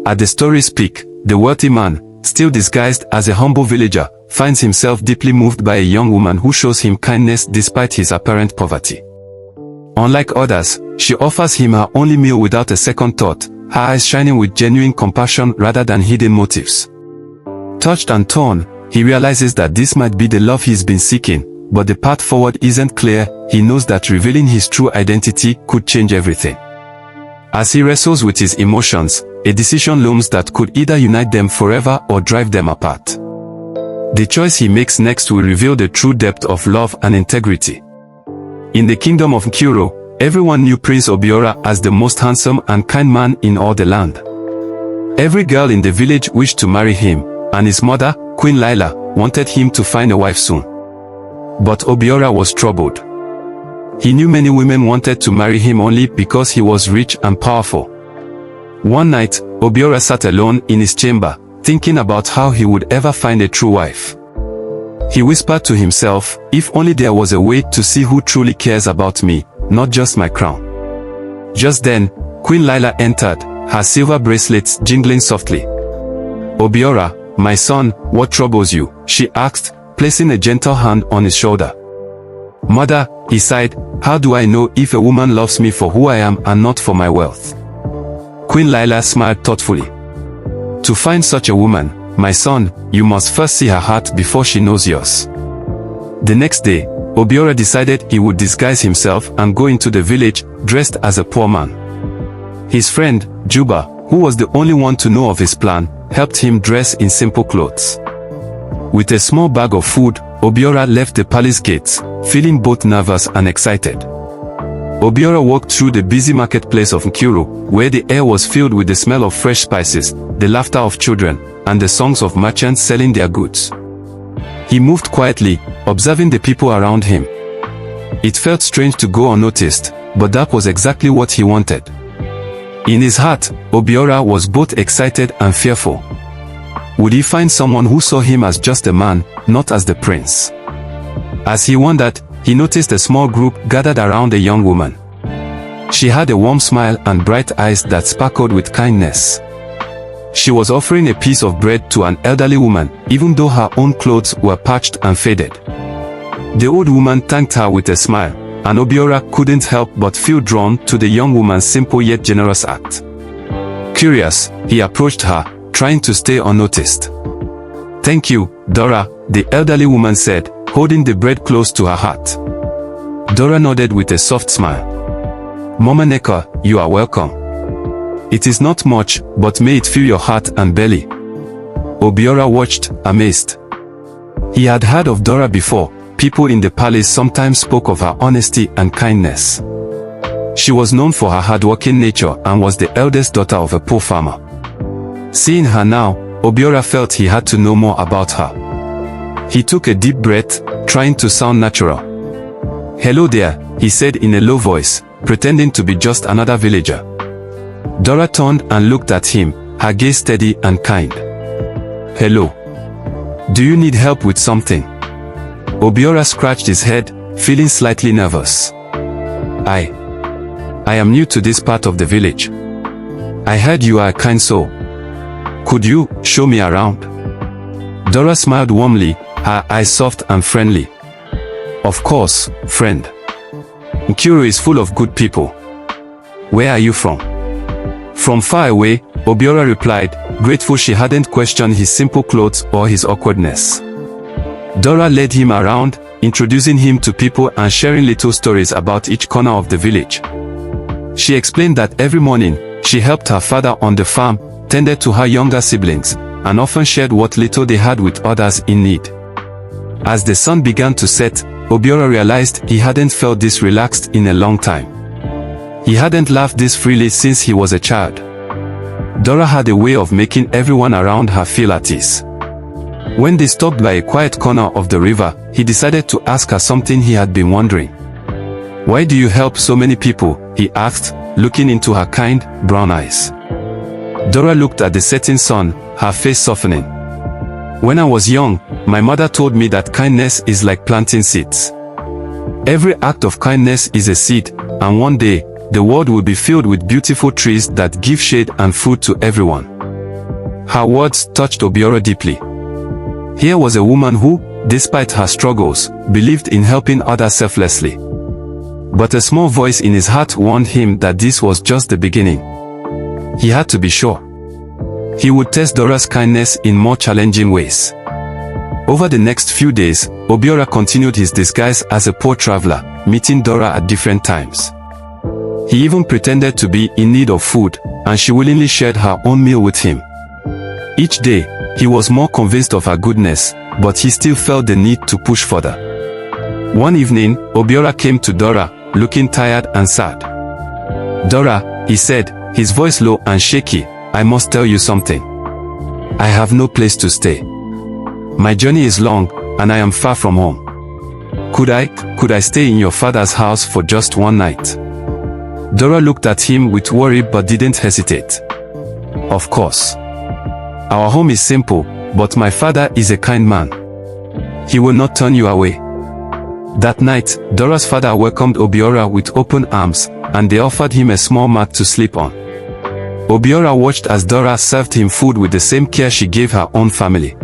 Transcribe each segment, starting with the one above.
At the story's peak, the wealthy man, still disguised as a humble villager, finds himself deeply moved by a young woman who shows him kindness despite his apparent poverty. Unlike others, she offers him her only meal without a second thought, her eyes shining with genuine compassion rather than hidden motives. Touched and torn, he realizes that this might be the love he's been seeking, but the path forward isn't clear. He knows that revealing his true identity could change everything. As he wrestles with his emotions, a decision looms that could either unite them forever or drive them apart. The choice he makes next will reveal the true depth of love and integrity. In the kingdom of Nkuro, everyone knew Prince Obiora as the most handsome and kind man in all the land. Every girl in the village wished to marry him, and his mother, Queen Laila, wanted him to find a wife soon. But Obiora was troubled. He knew many women wanted to marry him only because he was rich and powerful. One night, Obiora sat alone in his chamber, thinking about how he would ever find a true wife. He whispered to himself, if only there was a way to see who truly cares about me, not just my crown. Just then, Queen Laila entered, her silver bracelets jingling softly. Obiora, my son, what troubles you? She asked, placing a gentle hand on his shoulder. Mother, he sighed, how do I know if a woman loves me for who I am and not for my wealth? Queen Laila smiled thoughtfully. To find such a woman, my son, you must first see her heart before she knows yours. The next day, Obiora decided he would disguise himself and go into the village, dressed as a poor man. His friend, Juba, who was the only one to know of his plan, helped him dress in simple clothes. With a small bag of food, Obiora left the palace gates, feeling both nervous and excited. Obiora walked through the busy marketplace of Nkuro, where the air was filled with the smell of fresh spices, the laughter of children, and the songs of merchants selling their goods. He moved quietly, observing the people around him. It felt strange to go unnoticed, but that was exactly what he wanted. In his heart, Obiora was both excited and fearful. Would he find someone who saw him as just a man, not as the prince? As he wondered, he noticed a small group gathered around a young woman. She had a warm smile and bright eyes that sparkled with kindness. She was offering a piece of bread to an elderly woman, even though her own clothes were patched and faded. The old woman thanked her with a smile, and Obiora couldn't help but feel drawn to the young woman's simple yet generous act. Curious, he approached her, trying to stay unnoticed. Thank you, Dora, the elderly woman said, holding the bread close to her heart. Dora nodded with a soft smile. Mama Neka, you are welcome. It is not much, but may it fill your heart and belly. Obiora watched, amazed. He had heard of Dora before. People in the palace sometimes spoke of her honesty and kindness. She was known for her hardworking nature and was the eldest daughter of a poor farmer. Seeing her now, Obiora felt he had to know more about her. He took a deep breath, trying to sound natural. Hello there, he said in a low voice, pretending to be just another villager. Dora turned and looked at him, her gaze steady and kind. Hello. Do you need help with something? Obiora scratched his head, feeling slightly nervous. I am new to this part of the village. I heard you are a kind soul. Could you show me around? Dora smiled warmly, her eyes soft and friendly. Of course, friend. Nkuro is full of good people. Where are you from? From far away, Obiora replied, grateful she hadn't questioned his simple clothes or his awkwardness. Dora led him around, introducing him to people and sharing little stories about each corner of the village. She explained that every morning, she helped her father on the farm, tended to her younger siblings, and often shared what little they had with others in need. As the sun began to set, Obiora realized he hadn't felt this relaxed in a long time. He hadn't laughed this freely since he was a child. Dora had a way of making everyone around her feel at ease. When they stopped by a quiet corner of the river, he decided to ask her something he had been wondering. Why do you help so many people? He asked, looking into her kind, brown eyes. Dora looked at the setting sun, her face softening. When I was young, my mother told me that kindness is like planting seeds. Every act of kindness is a seed, and one day, the world will be filled with beautiful trees that give shade and food to everyone. Her words touched Obiora deeply. Here was a woman who, despite her struggles, believed in helping others selflessly. But a small voice in his heart warned him that this was just the beginning. He had to be sure. He would test Dora's kindness in more challenging ways. Over the next few days, Obiora continued his disguise as a poor traveler, meeting Dora at different times. He even pretended to be in need of food, and she willingly shared her own meal with him. Each day, he was more convinced of her goodness, but he still felt the need to push further. One evening, Obiora came to Dora, looking tired and sad. "Dora," he said, his voice low and shaky, "I must tell you something. I have no place to stay. My journey is long, and I am far from home. Could I stay in your father's house for just one night?" Dora looked at him with worry but didn't hesitate. "Of course. Our home is simple, but my father is a kind man. He will not turn you away." That night, Dora's father welcomed Obiora with open arms, and they offered him a small mat to sleep on. Obiora watched as Dora served him food with the same care she gave her own family.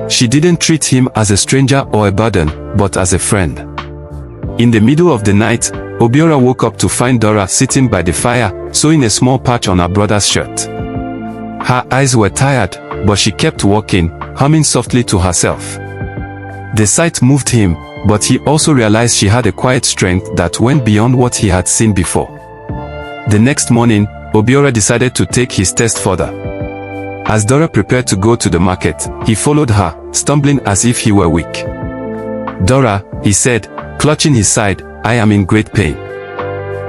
She didn't treat him as a stranger or a burden, but as a friend. In the middle of the night, Obiora woke up to find Dora sitting by the fire, sewing a small patch on her brother's shirt. Her eyes were tired, but she kept walking, humming softly to herself. The sight moved him, but he also realized she had a quiet strength that went beyond what he had seen before. The next morning, Obiora decided to take his test further. As Dora prepared to go to the market, he followed her, stumbling as if he were weak. "Dora," he said, clutching his side, "I am in great pain.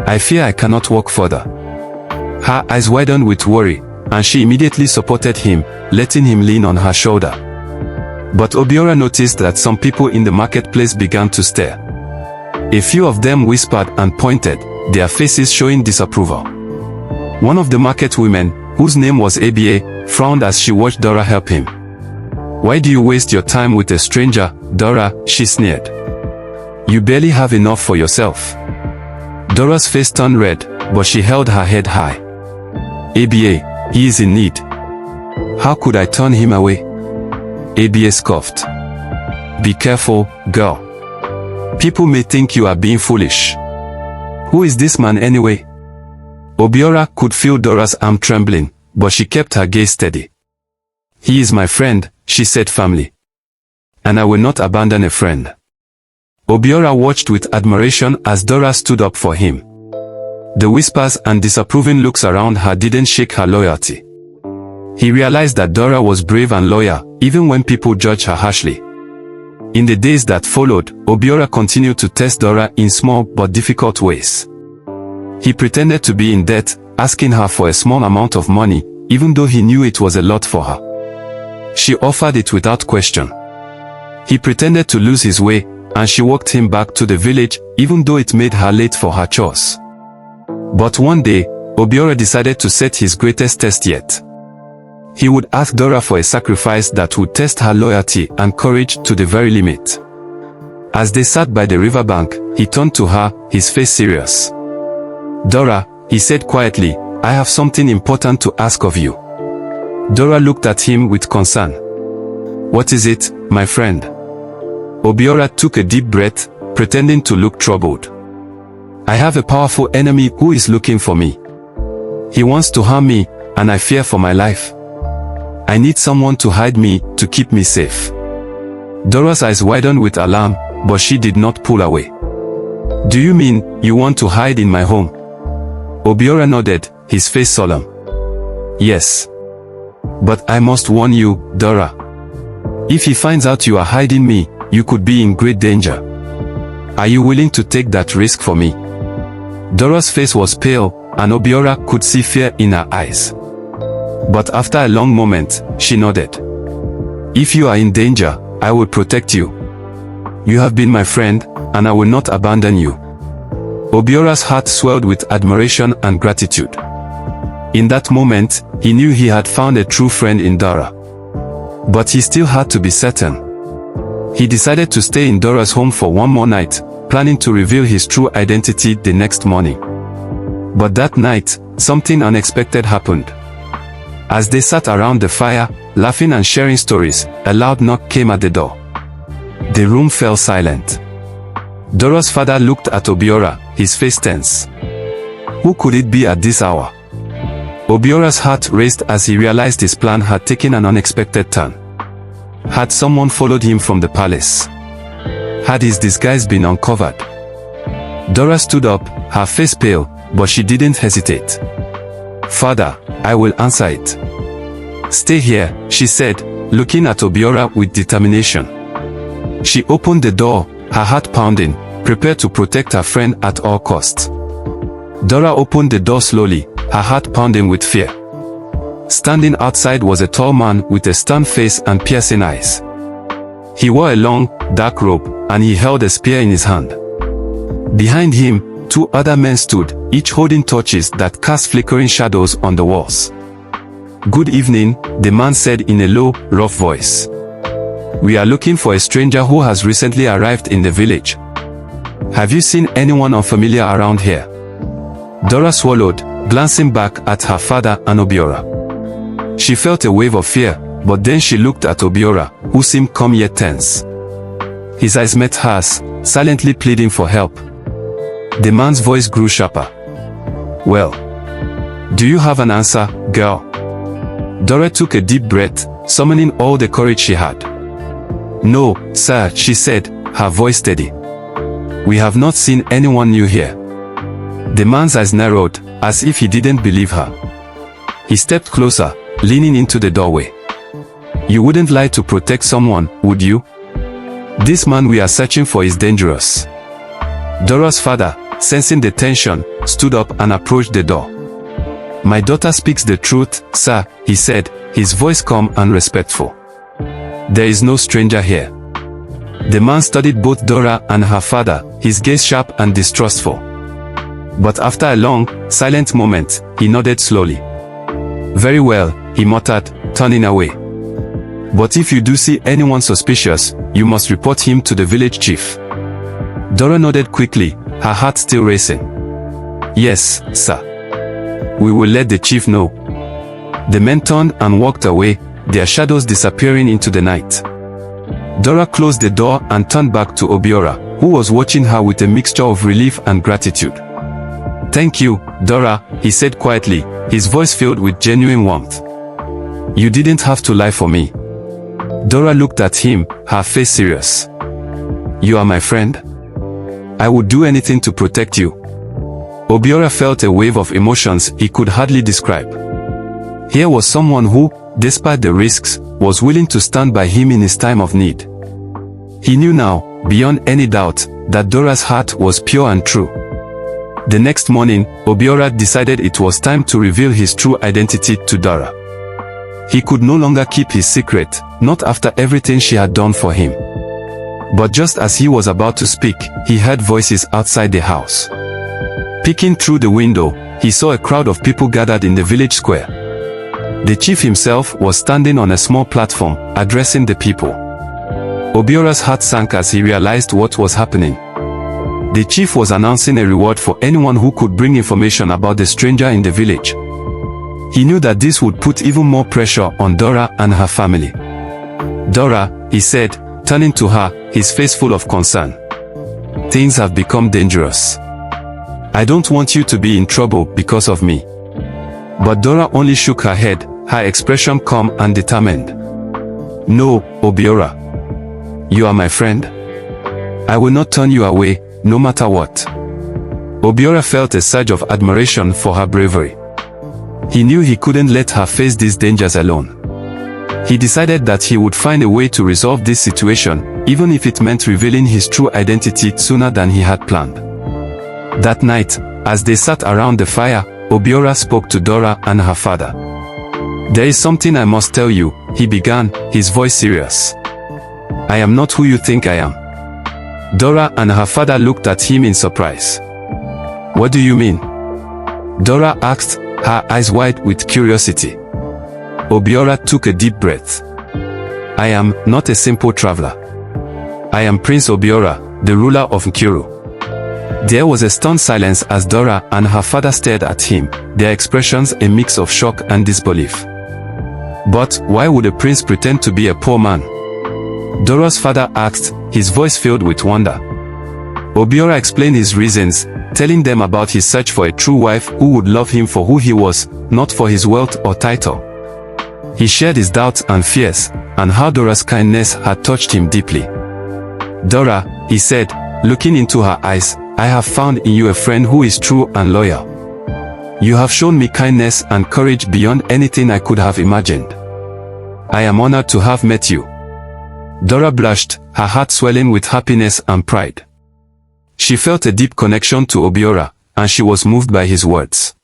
I fear I cannot walk further." Her eyes widened with worry, and she immediately supported him, letting him lean on her shoulder. But Obiora noticed that some people in the marketplace began to stare. A few of them whispered and pointed, their faces showing disapproval. One of the market women, whose name was ABA, frowned as she watched Dora help him. "Why do you waste your time with a stranger, Dora?" she sneered. "You barely have enough for yourself." Dora's face turned red, but she held her head high. "ABA, he is in need. How could I turn him away?" ABA scoffed. "Be careful, girl. People may think you are being foolish. Who is this man anyway?" Obiora could feel Dora's arm trembling, but she kept her gaze steady. "He is my friend," she said firmly. "And I will not abandon a friend." Obiora watched with admiration as Dora stood up for him. The whispers and disapproving looks around her didn't shake her loyalty. He realized that Dora was brave and loyal, even when people judged her harshly. In the days that followed, Obiora continued to test Dora in small but difficult ways. He pretended to be in debt, asking her for a small amount of money, even though he knew it was a lot for her. She offered it without question. He pretended to lose his way, and she walked him back to the village, even though it made her late for her chores. But one day, Obiora decided to set his greatest test yet. He would ask Dora for a sacrifice that would test her loyalty and courage to the very limit. As they sat by the riverbank, he turned to her, his face serious. "Dora," he said quietly, "I have something important to ask of you." Dora looked at him with concern. "What is it, my friend?" Obiora took a deep breath, pretending to look troubled. "I have a powerful enemy who is looking for me. He wants to harm me, and I fear for my life. I need someone to hide me, to keep me safe." Dora's eyes widened with alarm, but she did not pull away. "Do you mean, you want to hide in my home?" Obiora nodded, his face solemn. "Yes. But I must warn you, Dora. If he finds out you are hiding me, you could be in great danger. Are you willing to take that risk for me?" Dora's face was pale, and Obiora could see fear in her eyes. But after a long moment, she nodded. "If you are in danger, I will protect you. You have been my friend, and I will not abandon you." Obiora's heart swelled with admiration and gratitude. In that moment, he knew he had found a true friend in Dora. But he still had to be certain. He decided to stay in Dora's home for one more night, planning to reveal his true identity the next morning. But that night, something unexpected happened. As they sat around the fire, laughing and sharing stories, a loud knock came at the door. The room fell silent. Dora's father looked at Obiora, his face tense. Who could it be at this hour? Obiora's heart raced as he realized his plan had taken an unexpected turn. Had someone followed him from the palace? Had his disguise been uncovered? Dora stood up, her face pale, but she didn't hesitate. "Father, I will answer it." "Stay here," she said, looking at Obiora with determination. She opened the door, her heart pounding, prepared to protect her friend at all costs. Dora opened the door slowly, her heart pounding with fear. Standing outside was a tall man with a stern face and piercing eyes. He wore a long, dark robe, and he held a spear in his hand. Behind him, two other men stood, each holding torches that cast flickering shadows on the walls. "Good evening," the man said in a low, rough voice. "We are looking for a stranger who has recently arrived in the village. Have you seen anyone unfamiliar around here?" Dora swallowed, glancing back at her father and Obiora. She felt a wave of fear, but then she looked at Obiora, who seemed calm yet tense. His eyes met hers, silently pleading for help. The man's voice grew sharper. "Well, do you have an answer, girl?" Dora took a deep breath, summoning all the courage she had. "No, sir," she said, her voice steady. "We have not seen anyone new here." The man's eyes narrowed, as if he didn't believe her. He stepped closer, leaning into the doorway. "You wouldn't lie to protect someone, would you? This man we are searching for is dangerous." Dora's father, sensing the tension, stood up and approached the door. "My daughter speaks the truth, sir," he said, his voice calm and respectful. "There is no stranger here." The man studied both Dora and her father, his gaze sharp and distrustful. But after a long, silent moment, he nodded slowly. "Very well," he muttered, turning away. "But if you do see anyone suspicious, you must report him to the village chief." Dora nodded quickly, her heart still racing. "Yes, sir. We will let the chief know." The men turned and walked away, their shadows disappearing into the night. Dora closed the door and turned back to Obiora, who was watching her with a mixture of relief and gratitude. "Thank you, Dora," he said quietly, his voice filled with genuine warmth. "You didn't have to lie for me." Dora looked at him, her face serious. "You are my friend. I would do anything to protect you." Obiora felt a wave of emotions he could hardly describe. Here was someone who, despite the risks, was willing to stand by him in his time of need. He knew now, beyond any doubt, that Dora's heart was pure and true. The next morning, Obiora decided it was time to reveal his true identity to Dora. He could no longer keep his secret, not after everything she had done for him. But just as he was about to speak, he heard voices outside the house. Peeking through the window, he saw a crowd of people gathered in the village square. The chief himself was standing on a small platform, addressing the people. Obiora's heart sank as he realized what was happening. The chief was announcing a reward for anyone who could bring information about the stranger in the village. He knew that this would put even more pressure on Dora and her family. "Dora," he said, turning to her, his face full of concern. "Things have become dangerous. I don't want you to be in trouble because of me." But Dora only shook her head, her expression calm and determined. "No, Obiora. You are my friend. I will not turn you away, no matter what." Obiora felt a surge of admiration for her bravery. He knew he couldn't let her face these dangers alone. He decided that he would find a way to resolve this situation, even if it meant revealing his true identity sooner than he had planned. That night, as they sat around the fire, Obiora spoke to Dora and her father. "There is something I must tell you," he began, his voice serious. "I am not who you think I am." Dora and her father looked at him in surprise. "What do you mean?" Dora asked, her eyes wide with curiosity. Obiora took a deep breath. "I am not a simple traveler. I am Prince Obiora, the ruler of Nkuru." There was a stunned silence as Dora and her father stared at him, their expressions a mix of shock and disbelief. But why would a prince pretend to be a poor man? Dora's father asked, his voice filled with wonder. Obiora explained his reasons, telling them about his search for a true wife who would love him for who he was, not for his wealth or title. He shared his doubts and fears, and how Dora's kindness had touched him deeply. Dora, he said, looking into her eyes, I have found in you a friend who is true and loyal. You have shown me kindness and courage beyond anything I could have imagined. I am honored to have met you. Dora blushed, her heart swelling with happiness and pride. She felt a deep connection to Obiora, and she was moved by his words.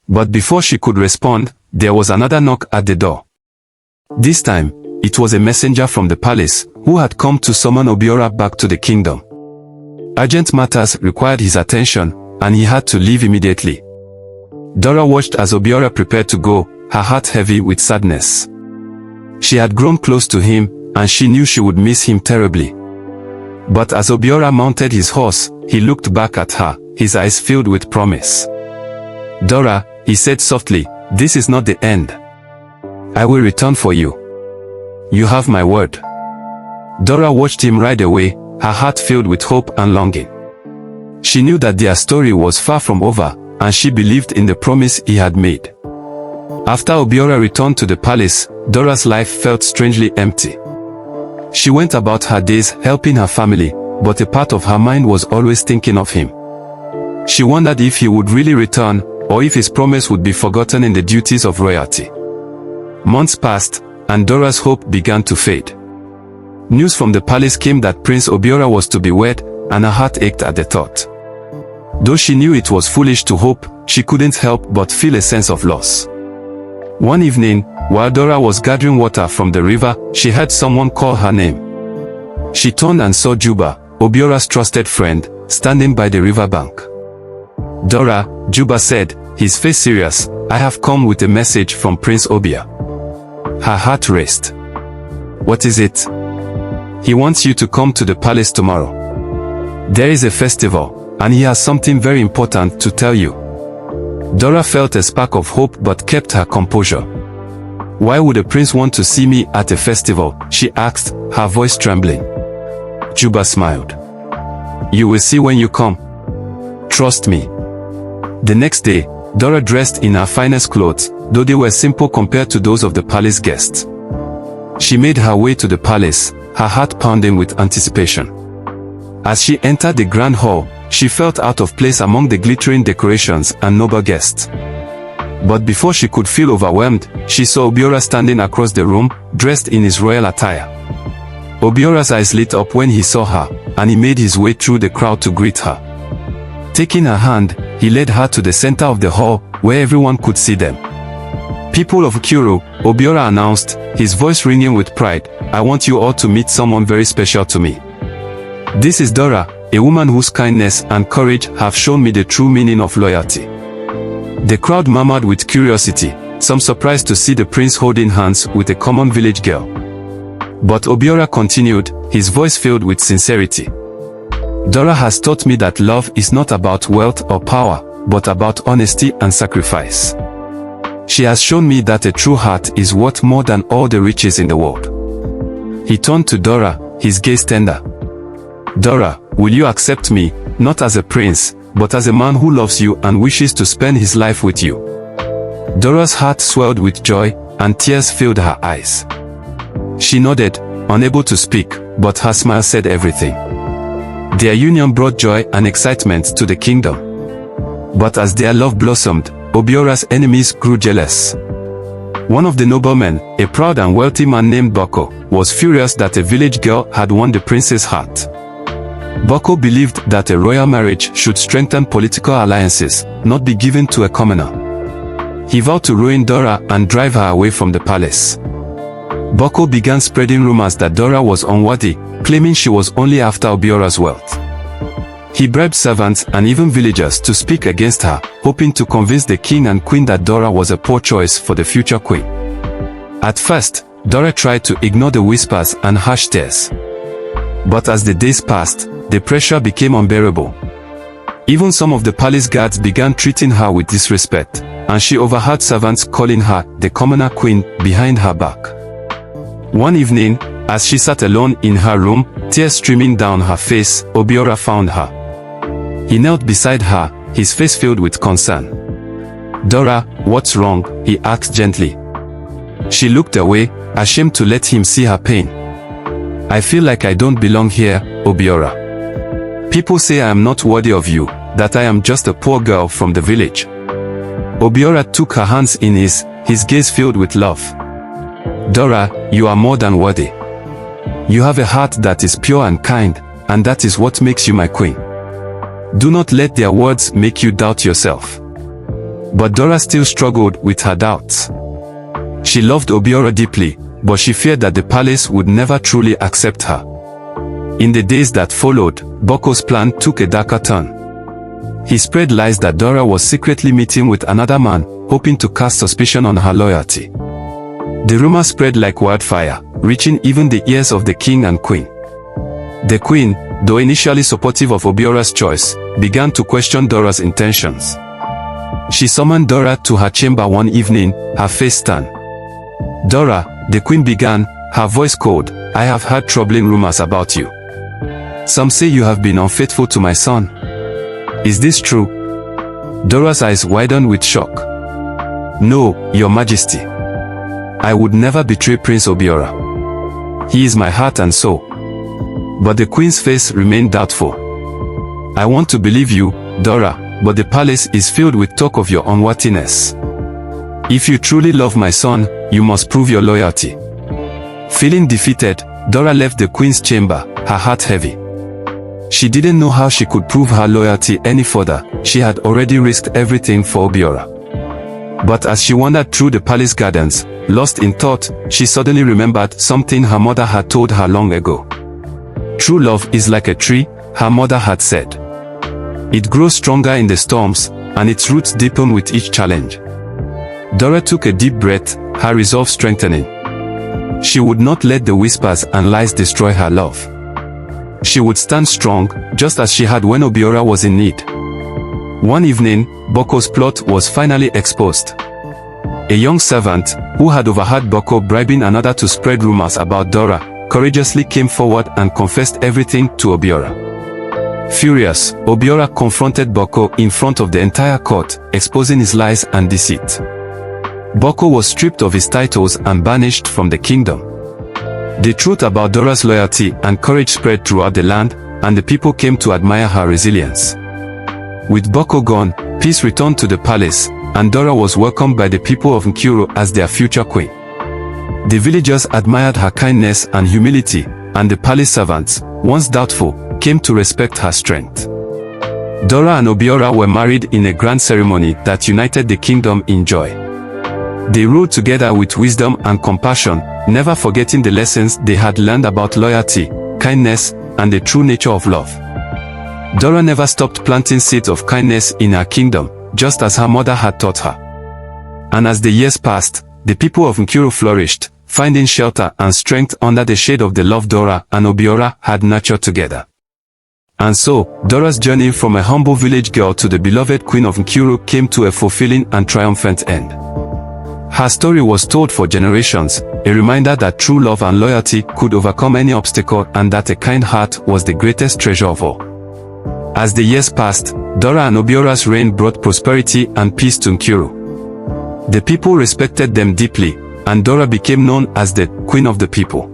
But before she could respond, there was another knock at the door. This time, it was a messenger from the palace, who had come to summon Obiora back to the kingdom. Urgent matters required his attention, and he had to leave immediately. Dora watched as Obiora prepared to go, her heart heavy with sadness. She had grown close to him, and she knew she would miss him terribly. But as Obiora mounted his horse, he looked back at her, his eyes filled with promise. Dora, he said softly, this is not the end. I will return for you. You have my word. Dora watched him ride away, her heart filled with hope and longing. She knew that their story was far from over, and she believed in the promise he had made. After Obiora returned to the palace, Dora's life felt strangely empty. She went about her days helping her family, but a part of her mind was always thinking of him. She wondered if he would really return, or if his promise would be forgotten in the duties of royalty. Months passed, and Dora's hope began to fade. News from the palace came that Prince Obiora was to be wed, and her heart ached at the thought. Though she knew it was foolish to hope, she couldn't help but feel a sense of loss. One evening, while Dora was gathering water from the river, she heard someone call her name. She turned and saw Juba, Obiora's trusted friend, standing by the riverbank. Dora, Juba said, his face serious, I have come with a message from Prince Obia. Her heart raced. What is it? He wants you to come to the palace tomorrow. There is a festival, and he has something very important to tell you. Dora felt a spark of hope but kept her composure. Why would a prince want to see me at a festival? She asked, her voice trembling. Juba smiled. You will see when you come. Trust me. The next day, Dora dressed in her finest clothes, though they were simple compared to those of the palace guests. She made her way to the palace, her heart pounding with anticipation. As she entered the grand hall, she felt out of place among the glittering decorations and noble guests. But before she could feel overwhelmed, she saw Obiora standing across the room, dressed in his royal attire. Obiora's eyes lit up when he saw her, and he made his way through the crowd to greet her. Taking her hand, he led her to the center of the hall, where everyone could see them. People of Kuru, Obiora announced, his voice ringing with pride, I want you all to meet someone very special to me. This is Dora, a woman whose kindness and courage have shown me the true meaning of loyalty. The crowd murmured with curiosity, some surprised to see the prince holding hands with a common village girl. But Obiora continued, his voice filled with sincerity. Dora has taught me that love is not about wealth or power, but about honesty and sacrifice. She has shown me that a true heart is worth more than all the riches in the world. He turned to Dora, his gaze tender. Dora, will you accept me, not as a prince, but as a man who loves you and wishes to spend his life with you? Dora's heart swelled with joy, and tears filled her eyes. She nodded, unable to speak, but her smile said everything. Their union brought joy and excitement to the kingdom. But as their love blossomed, Obiora's enemies grew jealous. One of the noblemen, a proud and wealthy man named Boko, was furious that a village girl had won the prince's heart. Boko believed that a royal marriage should strengthen political alliances, not be given to a commoner. He vowed to ruin Dora and drive her away from the palace. Boko began spreading rumors that Dora was unworthy, claiming she was only after Obiora's wealth. He bribed servants and even villagers to speak against her, hoping to convince the king and queen that Dora was a poor choice for the future queen. At first, Dora tried to ignore the whispers and harsh stares. But as the days passed, the pressure became unbearable. Even some of the palace guards began treating her with disrespect, and she overheard servants calling her the commoner queen behind her back. One evening, as she sat alone in her room, tears streaming down her face, Obiora found her. He knelt beside her, his face filled with concern. "Dora, what's wrong?" he asked gently. She looked away, ashamed to let him see her pain. "I feel like I don't belong here, Obiora. People say I am not worthy of you, that I am just a poor girl from the village." Obiora took her hands in his gaze filled with love. "Dora, you are more than worthy. You have a heart that is pure and kind, and that is what makes you my queen. Do not let their words make you doubt yourself." But Dora still struggled with her doubts. She loved Obiora deeply, but she feared that the palace would never truly accept her. In the days that followed, Boko's plan took a darker turn. He spread lies that Dora was secretly meeting with another man, hoping to cast suspicion on her loyalty. The rumor spread like wildfire, reaching even the ears of the king and queen. The queen, though initially supportive of Obiora's choice, began to question Dora's intentions. She summoned Dora to her chamber one evening, her face stern. "Dora," the queen began, her voice cold, "I have heard troubling rumors about you. Some say you have been unfaithful to my son. Is this true?" Dora's eyes widened with shock. "No, your majesty. I would never betray Prince Obiora. He is my heart and soul." But the queen's face remained doubtful. "I want to believe you, Dora, but the palace is filled with talk of your unworthiness. If you truly love my son, you must prove your loyalty." Feeling defeated, Dora left the queen's chamber, her heart heavy. She didn't know how she could prove her loyalty any further. She had already risked everything for Obiora. But as she wandered through the palace gardens, lost in thought, she suddenly remembered something her mother had told her long ago. "True love is like a tree," her mother had said. "It grows stronger in the storms, and its roots deepen with each challenge." Dora took a deep breath, her resolve strengthening. She would not let the whispers and lies destroy her love. She would stand strong, just as she had when Obiora was in need. One evening, Boko's plot was finally exposed. A young servant, who had overheard Boko bribing another to spread rumors about Dora, courageously came forward and confessed everything to Obiora. Furious, Obiora confronted Boko in front of the entire court, exposing his lies and deceit. Boko was stripped of his titles and banished from the kingdom. The truth about Dora's loyalty and courage spread throughout the land, and the people came to admire her resilience. With Boko gone, peace returned to the palace, and Dora was welcomed by the people of Nkuru as their future queen. The villagers admired her kindness and humility, and the palace servants, once doubtful, came to respect her strength. Dora and Obiora were married in a grand ceremony that united the kingdom in joy. They ruled together with wisdom and compassion, never forgetting the lessons they had learned about loyalty, kindness, and the true nature of love. Dora never stopped planting seeds of kindness in her kingdom, just as her mother had taught her. And as the years passed, the people of Nkuru flourished, finding shelter and strength under the shade of the love Dora and Obiora had nurtured together. And so, Dora's journey from a humble village girl to the beloved queen of Nkuru came to a fulfilling and triumphant end. Her story was told for generations, a reminder that true love and loyalty could overcome any obstacle and that a kind heart was the greatest treasure of all. As the years passed, Dora and Obiora's reign brought prosperity and peace to Nkuru. The people respected them deeply, and Dora became known as the Queen of the People.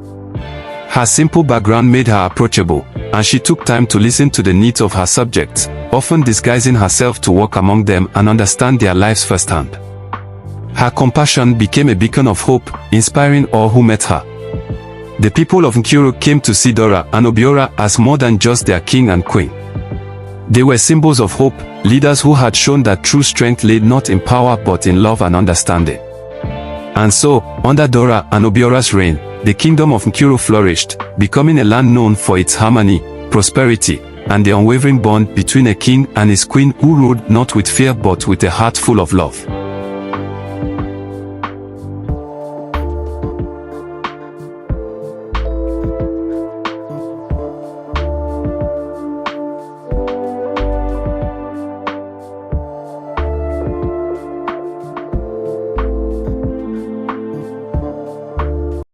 Her simple background made her approachable, and she took time to listen to the needs of her subjects, often disguising herself to walk among them and understand their lives firsthand. Her compassion became a beacon of hope, inspiring all who met her. The people of Nkuru came to see Dora and Obiora as more than just their king and queen. They were symbols of hope, leaders who had shown that true strength lay not in power but in love and understanding. And so, under Dora and Obiora's reign, the kingdom of Nkuru flourished, becoming a land known for its harmony, prosperity, and the unwavering bond between a king and his queen who ruled not with fear but with a heart full of love.